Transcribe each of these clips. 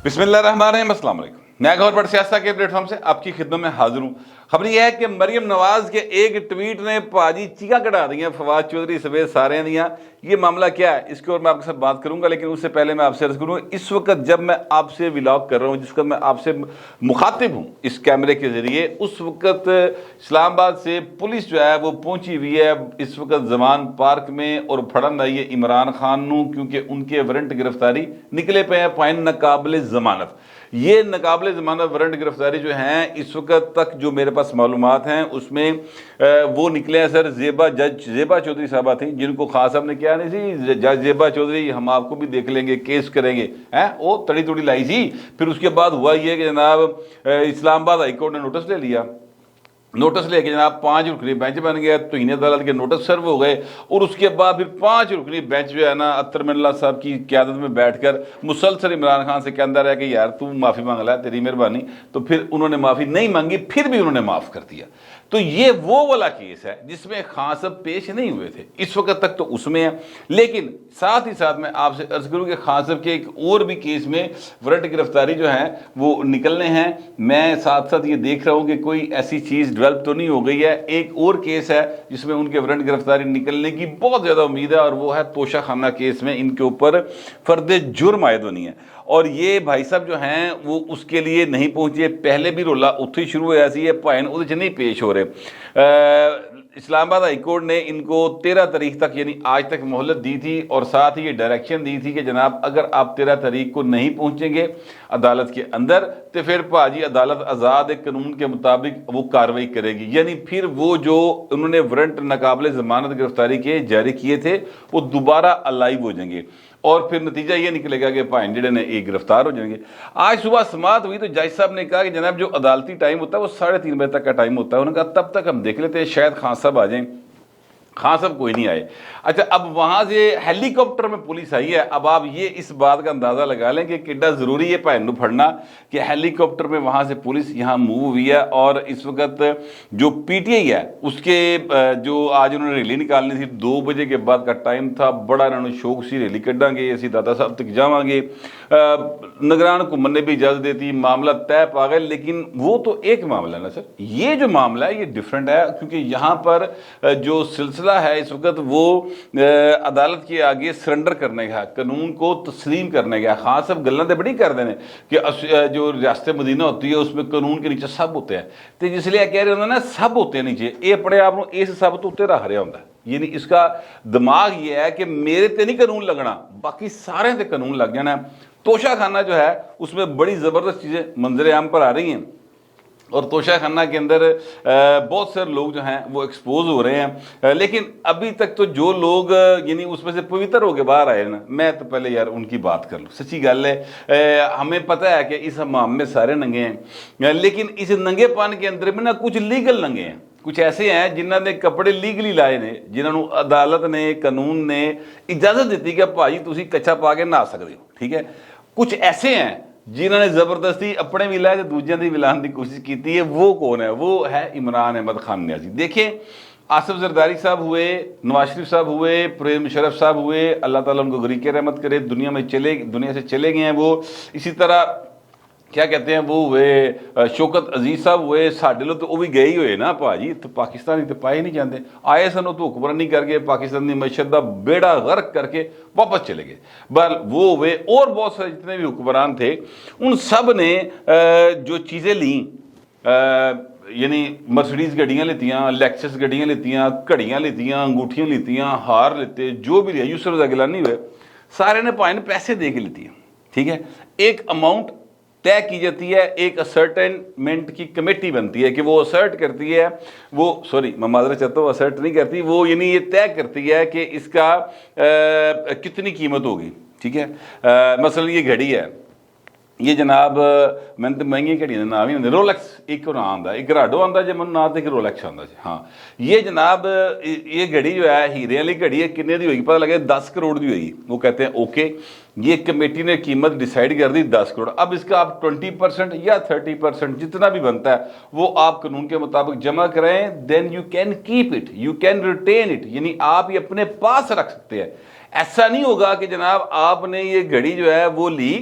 बिस्मिल्लाहिर्रहमानिर्रहीम, अस्सलाम वालेकुम। मैं गौर बट सियासत के प्लेटफॉर्म से आपकी खिदमत में हाजिर हूँ। खबर यह है कि मरियम नवाज के एक ट्वीट ने भाजी चीखा कढ़ा दी फवाद चौधरी समेत सारे दियाँ। ये मामला क्या है इसके और मैं आपके साथ बात करूंगा, लेकिन उससे पहले मैं आपसे अर्ज करूँ, इस वक्त जब मैं आपसे व्लॉग कर रहा हूँ, जिस वक्त मैं आपसे मुखातिब हूँ इस कैमरे के जरिए, उस वक्त इस्लामाबाद से पुलिस जो है वो पहुंची हुई है इस वक्त जमान पार्क में और फड़न आई है इमरान खान नू, क्योंकि उनके वारंट गिरफ्तारी निकले पे हैं पाइन नकाबले जमानत। ये नकाबले ज़मानत वारंट गिरफ्तारी जो हैं इस वक्त तक जो मेरे पास मालूमात हैं उसमें वो निकले हैं सर। जज ज़ेबा चौधरी साहबा थी, जिनको खान साहब ने क्या नहीं थी, जज ज़ेबा चौधरी हम आपको भी देख लेंगे, केस करेंगे, हैं वो तड़ी तुड़ी लाई थी। फिर उसके बाद हुआ ये कि जनाब इस्लामाबाद हाई कोर्ट ने नोटिस ले लिया। नोटिस लेके जनाब 5 रुकनी बेंच बन गया, तोहीन अदालत के नोटिस सर्व हो गए और उसके बाद फिर 5 रुकनी बेंच जो है ना अतर मिल्ला साहब की क़यादत में बैठकर मुसलसल इमरान खान से कहता रहा कि यार तू माफ़ी मांग ला, तेरी मेहरबानी। तो फिर उन्होंने माफ़ी नहीं मांगी, फिर भी उन्होंने माफ़ कर दिया। तो ये वो वाला केस है जिसमें खान साहब पेश नहीं हुए थे, इस वक्त तक तो उसमें है। लेकिन साथ ही साथ मैं आपसे अर्ज करूँ कि खान साहब के एक और भी केस में वारंट गिरफ्तारी जो है वो निकलने हैं। मैं साथ साथ ये देख रहा हूँ कि कोई ऐसी चीज़ डेवलप तो नहीं हो गई है। एक और केस है जिसमें उनके वारंट गिरफ्तारी निकलने की बहुत ज़्यादा उम्मीद है और वो है तोशा खाना केस में इनके ऊपर फर्द जुर्म आयद होनी है। और ये भाई साहब जो हैं वो उसके लिए नहीं पहुंचे। पहले भी रोला उत्थे ही शुरू होया सी, भाइन उहदे च नहीं पेश हो रहे। इस्लामाबाद हाई कोर्ट ने इनको 13 तारीख तक यानी आज तक मोहलत दी थी और साथ ही ये डायरेक्शन दी थी कि जनाब अगर आप 13 तारीख को नहीं पहुंचेंगे अदालत के अंदर तो फिर भाजी अदालत आज़ाद कानून के मुताबिक वो कार्रवाई करेगी। यानी फिर वो जो उन्होंने वारंट नकाबले ज़मानत गिरफ्तारी के जारी किए थे वो दोबारा अलाइव हो जाएंगे और फिर नतीजा ये निकलेगा कि भाई जिड़े ने एक गिरफ्तार हो जाएंगे। आज सुबह समात हुई तो जज साहब ने कहा कि जनाब जो अदालती टाइम होता है वो 3:30 बजे तक का टाइम होता है। उन्होंने कहा तब तक हम देख लेते हैं, शायद खान साहब आ जाएं। खान साहब कोई नहीं आए। अच्छा, अब वहाँ से हेलीकॉप्टर में पुलिस आई है। अब आप ये इस बात का अंदाज़ा लगा लें कि कितना ज़रूरी है भैन नू फड़ना कि हेलीकॉप्टर में वहाँ से पुलिस यहाँ मूव हुई है। और इस वक्त जो पीटीआई है उसके जो आज उन्होंने रैली निकालनी थी 2 बजे के बाद का टाइम था, बड़ा इन्होंने शौक सी रैली कढ़ांगे, असी दादा साहब तक जावांगे। निगरान घूमन ने भी इजाज़त देती, मामला तय पा गए। लेकिन वो तो एक मामला है ना सर, ये जो मामला है ये डिफरेंट है, क्योंकि यहाँ पर जो सिलसिला है इस वक्त वो अदालत के आगे सरेंडर करने का, कानून को तस्लीम करने का। खास सब गल्लां तो बड़ी कर देने कि जो रियासत मदीना होती है उसमें कानून के नीचे सब होते हैं, तो जिसलिए कह रहे होंगे ना सब होते हैं नीचे, ये अपने आप को इस सब तो उत्ते रख रहा होंगे। यानी इसका दिमाग ये है कि मेरे ते नहीं कानून लगना, बाकी सारे ते कानून लग जाना। तोशा खाना जो है उसमें बड़ी ज़बरदस्त चीज़ें मंजर आम पर आ रही हैं और तोशा खाना के अंदर बहुत सारे लोग जो हैं वो एक्सपोज हो रहे हैं। लेकिन अभी तक तो जो लोग यानी उसमें से पवित्र होकर बाहर आए ना, मैं तो पहले यार उनकी बात कर लूँ। सच्ची गल है, हमें पता है कि इस हमाम में सारे नंगे हैं, लेकिन इस नंगेपन के अंदर में ना कुछ लीगल नंगे हैं, कुछ ऐसे हैं जिन्होंने कपड़े लीगली लाए ने, जिन्होंने अदालत ने कानून ने इजाज़त दी कि भाई तुसी कच्चा पा के नहा सकते हो, ठीक है। कुछ ऐसे हैं जिन्होंने ज़बरदस्ती अपने भी लाए दूसरों की भी लाने की कोशिश की है। वो कौन है? वो है इमरान अहमद खान न्याजी। देखिए, आसिफ जरदारी साहब हुए, नवाज शरीफ साहब हुए, परवेज़ मुशर्रफ साहब हुए, अल्लाह ताला उनको गरीक रहमत करे, दुनिया से चले गए हैं वो। इसी तरह क्या कहते हैं वो हुए शौकत अजीज साहब हुए, साढ़े लोग तो वो भी गए ही हुए ना भाजी, तो पाकिस्तानी तो पाए नहीं जाते, आए सन तो हुक्मरानी करके पाकिस्तानी मैशत का बेड़ा गर्क करके वापस चले गए। बल वो हुए और बहुत सारे जितने भी हुक्मरान थे उन सब ने जो चीज़ें ली, यानी मर्सिडीज़ गड्डियाँ लेतियाँ, लेक्सस गड्डियाँ लेतियाँ, घड़ियाँ लेतियाँ, अंगूठियाँ लेतियाँ, हार लेते, जो भी लिया यूसुफ गिलानी हुए, सारे ने भाई ने पैसे दे के लेती हैं, ठीक है। एक अमाउंट तय की जाती है, एक असर्टेनमेंट की कमेटी बनती है कि वो असर्ट करती है, वो सॉरी मैं माजरा चाहता हूँ, असर्ट नहीं करती वो, यानी ये तय करती है कि इसका कितनी कीमत होगी, ठीक है। मसलन ये घड़ी है, ये जनाब मैंने तो महंगी घड़ी का नाम ही होंगे, रोलैक्स एक नाम का, एक राडो आता जो मैं ना तो एक रोलैक्स आता जी। हाँ, ये जनाब ये घड़ी जो है हीरे वाली घड़ी है, किन्ने दी होगी पता लगे 10 करोड़ की होगी। वो कहते हैं ओके, ये कमेटी ने कीमत डिसाइड कर दी 10 करोड़। अब इसका आप 20% या 30% जितना भी बनता है वो आप कानून के मुताबिक जमा करें, then you can keep it, you can retain it, यानी आप ये अपने पास रख सकते हैं। ऐसा नहीं होगा कि जनाब आपने ये घड़ी जो है वो ली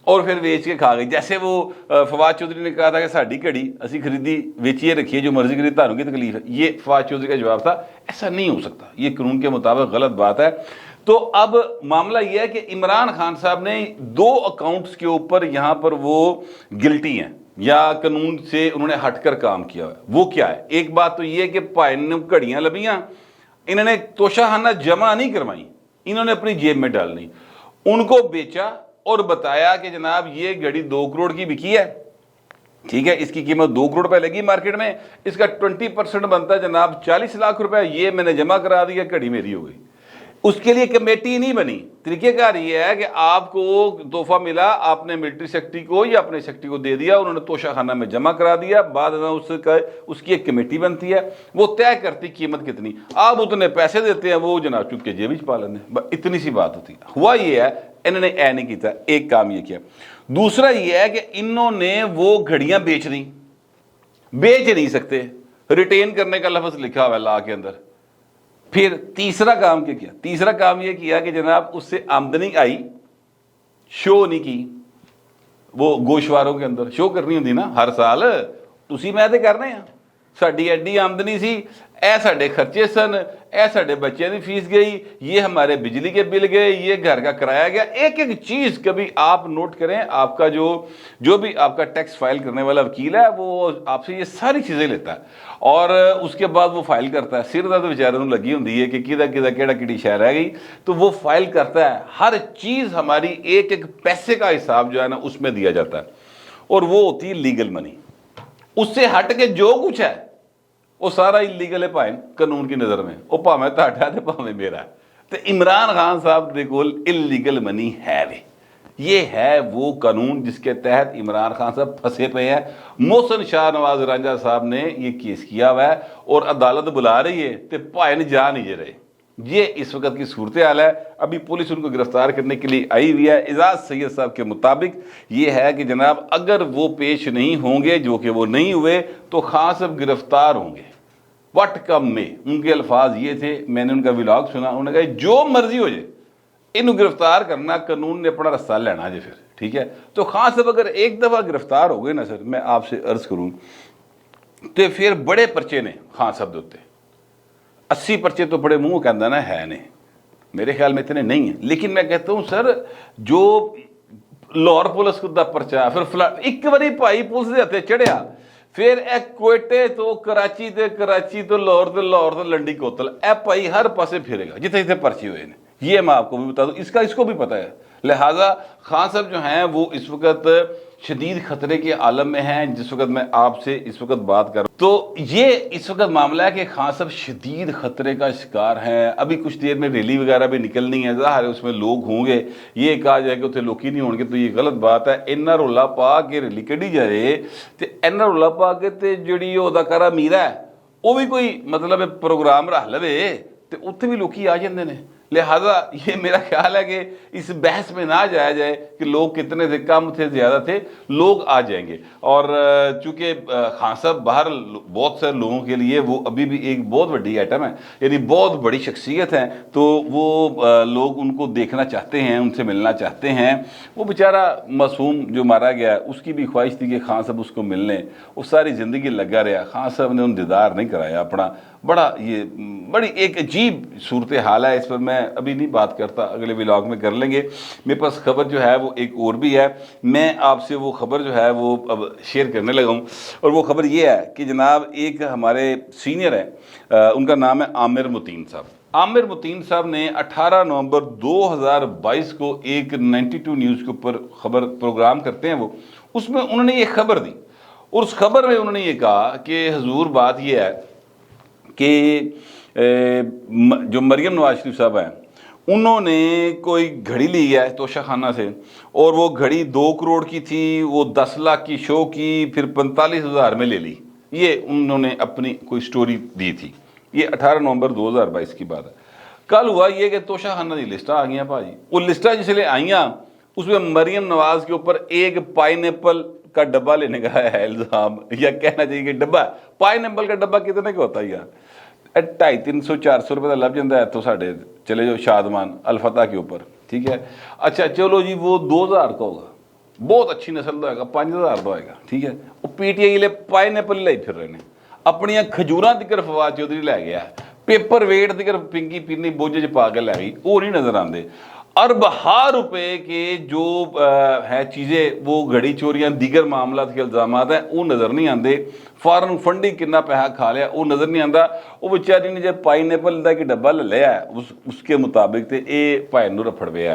اور پھر بیچ کے کھا گئی. جیسے وہ فواد چودھری نے کہا تھا کہ ساڈی گھڑی اسی خریدی ویچیے رکھیے جو مرضی کریے تانوں کی تکلیف ہے, یہ فواد چودھری کا جواب تھا. ایسا نہیں ہو سکتا, یہ قانون کے مطابق غلط بات ہے. تو اب معاملہ یہ ہے کہ عمران خان صاحب نے 2 اکاؤنٹس کے اوپر یہاں پر وہ گلٹی ہیں یا قانون سے انہوں نے ہٹ کر کام کیا ہے. وہ کیا ہے؟ ایک بات تو یہ ہے کہ بھائی نے گھڑیاں لبیاں, انہوں نے توشہ خانہ جمع نہیں کروائی, انہوں نے اپنی جیب میں ڈالنی, ان کو بیچا اور بتایا کہ جناب یہ گھڑی 2 کروڑ کی بکی ہے, ٹھیک ہے, اس کی قیمت 2 کروڑ روپے لگی مارکیٹ میں, اس کا 20% بنتا ہے جناب 40 لاکھ روپے, یہ میں نے جمع کرا دیا, گھڑی میری ہو گئی. اس کے لیے کمیٹی نہیں بنی. طریقہ کار یہ ہے کہ آپ کو تحفہ ملا, آپ نے ملٹری سیکٹری کو یا اپنے سیکٹری کو دے دیا, انہوں نے توشہ خانہ میں جمع کرا دیا, بعد میں اس کی ایک کمیٹی بنتی ہے, وہ طے کرتی قیمت کتنی, آپ اتنے پیسے دیتے ہیں, وہ جناب چپ کے جیب وچ پا لیندے, اتنی سی بات ہوتی ہے. ہوا یہ ہے انہوں نے اے نہیں کیتا, ایک کام یہ کیا. دوسرا یہ ہے کہ انہوں نے وہ گھڑیاں بیچ دیں, بیچ نہیں سکتے, ریٹین کرنے کا لفظ لکھا ہوا ہے لا کے اندر. پھر تیسرا کام کیا؟ تیسرا کام یہ کیا کہ جناب اس سے آمدنی آئی, شو نہیں کی. وہ گوشواروں کے اندر شو کرنی ہوتی نا ہر سال, تسی میں تے کرنے ہیں, ساڈی ایڈی آمدنی سی, اے ساڈے خرچے سن, اے ساڈے بچے دی فیس گئی, یہ ہمارے بجلی کے بل گئے, یہ گھر کا کرایہ گیا. ایک ایک چیز کبھی آپ نوٹ کریں, آپ کا جو بھی آپ کا ٹیکس فائل کرنے والا وکیل ہے وہ آپ سے یہ ساری چیزیں لیتا ہے, اور اس کے بعد وہ فائل کرتا ہے. سر درد بیچارے نوں لگی ہوندی ہے کہ کیڑی شے رہ گئی, تو وہ فائل کرتا ہے. ہر چیز ہماری ایک ایک پیسے کا حساب جو ہے نا اس میں دیا جاتا ہے, اور وہ ہوتی ہے لیگل منی. اس سے ہٹ کے جو کچھ ہے وہ سارا انلیگل ہے پائن قانون کی نظر میں, وہ پاویں تہاڈا ہے تے پاویں میرا ہے. تو عمران خان صاحب دے کول انلیگل منی ہے وے, یہ ہے وہ قانون جس کے تحت عمران خان صاحب پھنسے پے ہیں. محسن شاہ نواز رانجھا صاحب نے یہ کیس کیا ہوا ہے اور عدالت بلا رہی ہے, تے پائن جا نہیں رہے. یہ اس وقت کی صورتحال ہے. ابھی پولیس ان کو گرفتار کرنے کے لیے آئی ہوئی ہے. اعزاز سید صاحب کے مطابق یہ ہے کہ جناب اگر وہ پیش نہیں ہوں گے, جو کہ وہ نہیں ہوئے, تو خان صاحب گرفتار ہوں گے وٹ کم میں. ان کے الفاظ یہ تھے, میں نے ان کا ولاگ سنا, انہوں نے کہا جو مرضی ہو جائے انہوں گرفتار کرنا, قانون نے اپنا رستہ لینا جی. پھر ٹھیک ہے, تو خان صاحب اگر ایک دفعہ گرفتار ہو گئے نا سر, میں آپ سے عرض کروں تو پھر بڑے پرچے نے خان صاحب دوتے 80 پرچے تو بڑے منہ کہندا نا ہے نے, میرے خیال میں اتنے نہیں ہیں. لیکن میں کہتا ہوں سر, جو لاہور پولیس دا پرچا, پھر ایک باری بھائی پولیس دے ہتھے چڑھیا, پھر اے کوئٹے تو کراچی تو لاہور تو لنڈی کوتل, اے بھائی ہر پاسے پھرے گا جتنے پرچے ہوئے ہیں. یہ میں آپ کو بھی بتا دوں, اس کو بھی پتہ ہے. لہٰذا خان صاحب جو ہیں وہ اس وقت شدید خطرے کے عالم میں ہیں. جس وقت میں آپ سے اس وقت بات کر رہا ہوں تو یہ اس وقت معاملہ ہے کہ خان صاحب شدید خطرے کا شکار ہیں. ابھی کچھ دیر میں ریلی وغیرہ بھی نکلنی ہے, ظاہر ہے اس میں لوگ ہوں گے. یہ کہا جائے کہ اتنے لوگ ہی نہیں ہوں گے تو یہ غلط بات ہے. اینا رولا پا کے ریلی کਢی جائے تو اینا رولا پا کے تے جڑی وہ اداکارہ میرا ہے وہ بھی کوئی مطلب پروگرام رکھ لے تو اتنے بھی لوگ آ جاندے نے. لہذا یہ میرا خیال ہے کہ اس بحث میں نہ جایا جائے کہ لوگ کتنے تھے, کم تھے, زیادہ تھے, لوگ آ جائیں گے. اور چونکہ خان صاحب باہر بہت سے لوگوں کے لیے وہ ابھی بھی ایک بہت بڑی آئٹم ہے, یعنی بہت بڑی شخصیت ہیں, تو وہ لوگ ان کو دیکھنا چاہتے ہیں, ان سے ملنا چاہتے ہیں. وہ بیچارہ معصوم جو مارا گیا اس کی بھی خواہش تھی کہ خان صاحب اس کو ملنے, وہ ساری زندگی لگا رہا. خان صاحب نے ان دیدار نہیں کرایا اپنا. بڑی ایک عجیب صورتحال ہے. اس پر میں ابھی نہیں بات کرتا, اگلے ولاگ میں کر لیں گے. میرے پاس خبر جو ہے وہ ایک اور بھی ہے, میں آپ سے وہ خبر جو ہے وہ اب شیئر کرنے لگا ہوں. اور وہ خبر یہ ہے کہ جناب ایک ہمارے سینئر ہیں, ان کا نام ہے عامر متین صاحب. عامر متین صاحب نے 18 نومبر 2022 کو ایک 92 نیوز کے اوپر خبر پروگرام کرتے ہیں وہ, اس میں انہوں نے یہ خبر دی. اور اس خبر میں انہوں نے یہ کہا کہ حضور بات یہ ہے کہ جو مریم نواز شریف صاحب ہیں انہوں نے کوئی گھڑی لی ہے توشہ خانہ سے, اور وہ گھڑی 2 کروڑ کی تھی, وہ 10 لاکھ کی شو کی, پھر 45,000 میں لے لی. یہ انہوں نے اپنی کوئی سٹوری دی تھی. یہ 18 نومبر 2022 کی بات ہے. کل ہوا یہ کہ توشہ خانہ دی لسٹاں آ گئیں بھاجی. وہ لسٹاں جس لیے آئیاں اس میں مریم نواز کے اوپر ایک پائن ایپل کا ڈبہ لینے کا ہے الزام, یا کہنا چاہیے کہ ڈبہ, پائن ایپل کا ڈبہ کتنے کا ہوتا ہے یار, 250-300-400 روپے کا لب جاتا ہے. تو ساڑھے چلے جو شادمان الفتح کے اوپر, ٹھیک ہے, اچھا چلو جی وہ 2000 کا ہوگا, बहुत अच्छी नस्ल का होगा, 5000 का होगा, ठीक है। वो PTI ले पाइनएपल लाई फिर रहे हैं, अपनिया खजूरां तिकर फवाद चौधरी लै गया, पेपर वेट तिकर पिंकी पीनी बोझे च पा के लै गई, वो नहीं नजर आते। अरबहा रुपए के जो है चीज़ें, वो घड़ी चोरियां दीगर मामला के इल्जाम हैं, वो नज़र नहीं आते। फॉरन फंडिंग कितना पैसा खा लिया वो नज़र नहीं आता। वो बेचारी ने जब पाइनएपल का डब्बा ले लिया उसके मुताबिक तो ये भाई नूं रफड़ पे है।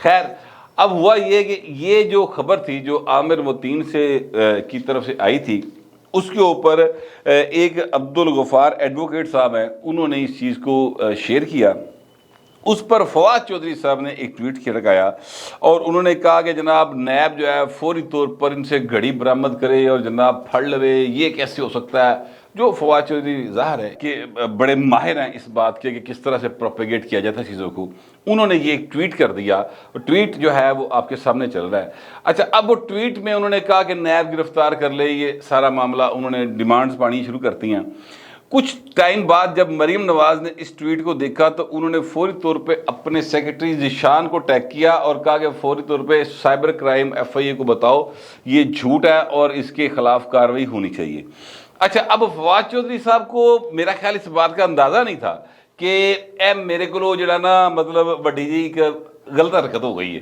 खैर अब हुआ ये कि ये जो खबर थी जो आमिर मोतीन से की तरफ से आई थी, उसके ऊपर एक अब्दुल गफ़ार एडवोकेट साहब हैं, उन्होंने इस चीज़ को शेयर किया। उस पर फवाद चौधरी साहब ने एक ट्वीट खिड़काया और उन्होंने कहा कि जनाब नैब जो है फौरी तौर पर इनसे घड़ी बरामद करे और जनाब फड़ लवे, ये कैसे हो सकता है। जो फवाद चौधरी ज़ाहिर है कि बड़े माहिर हैं इस बात के कि किस तरह से प्रोपेगेट किया जाता है चीज़ों को, उन्होंने ये एक ट्वीट कर दिया। ट्वीट जो है वो आपके सामने चल रहा है। अच्छा, अब वो ट्वीट में उन्होंने कहा कि नैब गिरफ्तार कर ले, ये सारा मामला उन्होंने डिमांड्स पानी शुरू करती हैं। कुछ टाइम बाद जब मरीम नवाज ने इस ट्वीट को देखा तो उन्होंने फौरी तौर पे अपने सेक्रेटरी ज़ीशान को टैग किया और कहा कि फौरी तौर पे साइबर क्राइम FIA को बताओ ये झूठ है और इसके खिलाफ कार्रवाई होनी चाहिए। अच्छा, अब फवाद चौधरी साहब को मेरा ख्याल इस बात का अंदाज़ा नहीं था कि ए मेरे को जड़ा ना मतलब वड्डी जी एक गलत हरकत हो गई है,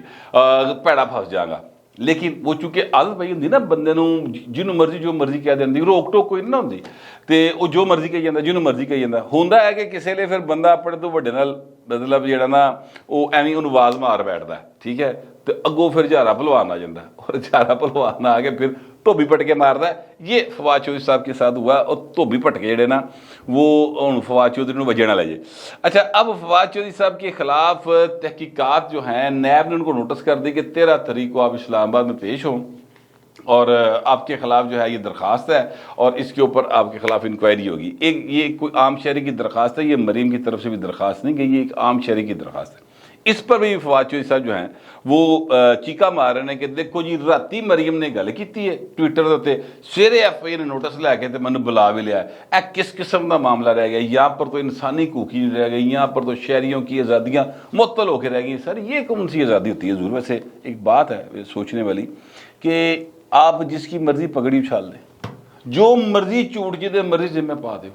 भैड़ा फस जाएगा। लेकिन वो चूंकि आदत पई होंदी ना बंदे नूं, जिन्हों मर्जी जो मर्जी कह देंदी, रोक टोक कोई नहीं होंदी, तो वो जो मर्जी कही जाता, जिन्हों मर्जी कही जाता। होंदा है कि किसी ने फिर बंदा अपने तो वड्डे नाल मतलब जिहड़ा ना वो एवें उन्होंने आवाज़ मार बैठता है, ठीक है, तो अगों फिर झारा भलवान आ जाता और झारा भलवान आ के फिर धोबी पटके मारदा है। ये फवाद चौधरी साहब के साथ हुआ और धोबी पटके जेडे ना वो हुण फवाद चौधरी नूं वजे ना ले जाए। अच्छा, अब फवाद चौधरी साहब के खिलाफ तहकीकात जो हैं, नैब ने उनको नोटिस कर दी कि 13 तारीख को आप इस्लामाबाद में पेश हों और आपके खिलाफ जो है ये दरख्वास्त है और इसके ऊपर आपके खिलाफ इंक्वायरी होगी। एक ये कोई आम शहरी की दरख्वास्त है, ये मरीम की तरफ से भी दरख्वास्त नहीं गई, ये एक आम शहरी की दरख्वास्त है। इस पर भी फवाद चौधरी साहब जो हैं वो चीका मार रहे हैं कि देखो जी राती मरीम ने गल की है ट्विटर के उत्ते, सवेरे FIA ने नोटिस लैके तो मैंने बुला भी लिया। ए किस किस्म का मामला रह गया, यहाँ पर तो इंसानी हकूक ही रह गई, यहाँ पर तो शहरियों की आज़ादियाँ मुअत्तल होकर रह गई। सर ये कौन सी आज़ादी होती है ज़रूर? वैसे एक बात है सोचने वाली कि आप जिसकी मर्जी पगड़ी उछाल दें, जो मर्जी चूट जिदे मर्जी जिम्मे पा दो,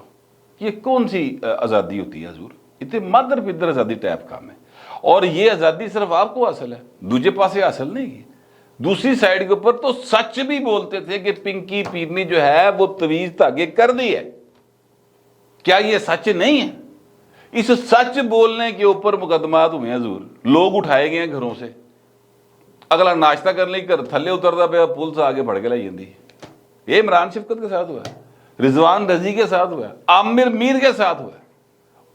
ये कौन सी आज़ादी होती है हजूर? इतने मादर पिदर आज़ादी टाइप काम है। और ये आज़ादी सिर्फ आपको हासिल है, दूजे पासे हासिल नहीं की। दूसरी साइड के ऊपर तो सच भी बोलते थे कि पिंकी पीरनी जो है वो तवीज धागे कर दी है। क्या ये सच नहीं है? इस सच बोलने के ऊपर मुकदमात हुए हैं हजूर, लोग उठाए गए हैं घरों से। अगला नाश्ता करने घर थले उतरता पे पुलिस आगे फड़ के लाई जाती। ये इमरान शफकत के साथ हुआ, रिजवान रजी के साथ हुआ, आमिर मीर के साथ हुआ।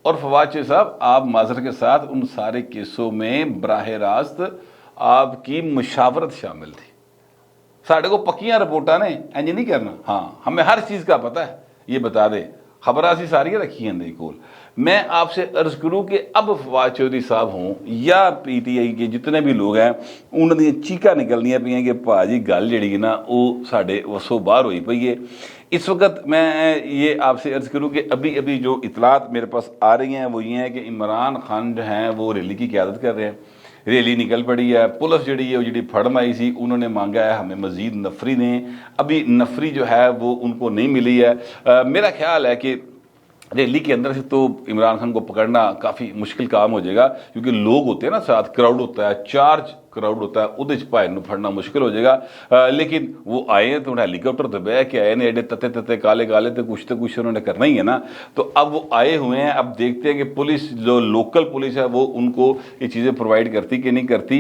और फवाद चौधरी साहब आप माजर के साथ उन सारे केसों में बराह रास्त आपकी मुशावरत शामिल थी। साढ़े को पक्कियां रिपोर्टा ने इंज नहीं करना, हाँ हमें हर चीज़ का पता है, ये बता दे, खबर असी सारियाँ रखी हैं कोल। मैं आपसे अर्ज करूँ कि अब फवाद चौधरी साहब हों या PTI के जितने भी लोग हैं, उन्होंने चीका निकलनियाँ पई कि भाजी गल जी ना वो साढ़े वसों बाहर हुई पई है। इस वक्त मैं ये आपसे अर्ज करूँ कि अभी अभी जो इतलात मेरे पास आ रही हैं वो ये हैं कि इमरान खान जो हैं वो रैली की क़यादत कर रहे हैं। रैली निकल पड़ी है, पुलिस जी है वो जी फड़म आई सी, उन्होंने मांगा है हमें मज़ीद नफरी दें। अभी नफरी जो है वो उनको नहीं मिली है। मेरा ख्याल है कि रैली के अंदर से तो इमरान खान को पकड़ना काफ़ी मुश्किल काम हो जाएगा, क्योंकि लोग होते हैं ना, साथ क्राउड होता है, चार्ज क्राउड होता है, उहदे च भाई नूं फड़ना मुश्किल हो जाएगा। लेकिन वो आए तो हेलीकॉप्टर तो बह के आए ने, एडे तते तते काले काले, तो कुछ उन्होंने करना ही है ना। तो अब वो आए हुए हैं, अब देखते हैं कि पुलिस जो लोकल पुलिस है वो उनको ये चीज़ें प्रोवाइड करती कि नहीं करती।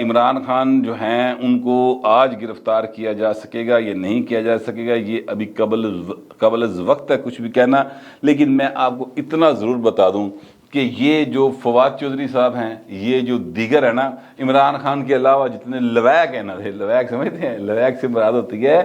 इमरान खान जो हैं उनको आज गिरफ्तार किया जा सकेगा, ये नहीं किया जा सकेगा, ये अभी कबल वक्त है कुछ भी कहना। लेकिन मैं आपको इतना ज़रूर बता दूँ कि ये जो फवाद चौधरी साहब हैं, ये जो दीगर है ना, इमरान खान के अलावा जितने लवैक हैं ना, लवैक समझते हैं, लवैक से मुराद होती है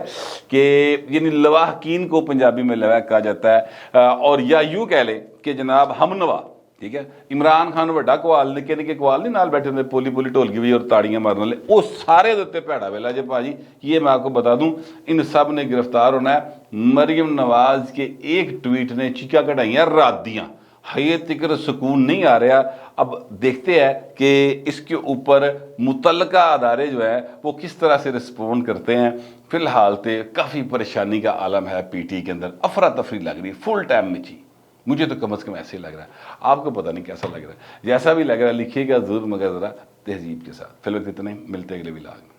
कि यानी लवाहकीन को पंजाबी में लवैक कहा जाता है। और या यूँ कह लें कि जनाब हमनवा, ठीक है, इमरान खान वड्डा कवाल निके निके कवाल नहीं नाल बैठे होंगे, पोली पोली ढोलकी भी और ताड़ियां मारने वाले, वो सारे उत्ते भैड़ा वेला जे भाजी। ये मैं आपको बता दूं, इन सब ने गिरफ्तार होना है। मरीम नवाज के एक ट्वीट ने चीका कढ़ाइयां रात दियां, حیت تکر سکون نہیں آ رہا. اب دیکھتے ہیں کہ اس کے اوپر متعلقہ ادارے جو ہے وہ کس طرح سے رسپونڈ کرتے ہیں. فی الحال تو کافی پریشانی کا عالم ہے پی ٹی کے اندر, افراتفری لگ رہی, فل ٹائم میں چی. مجھے تو کم از کم ایسے ہی لگ رہا ہے, آپ کو پتہ نہیں کیسا لگ رہا ہے. جیسا بھی لگ رہا ہے لکھیے گا ضرور, مگر ذرا تہذیب کے ساتھ. فی الوقت اتنے ملتے اگلے ولاگ میں.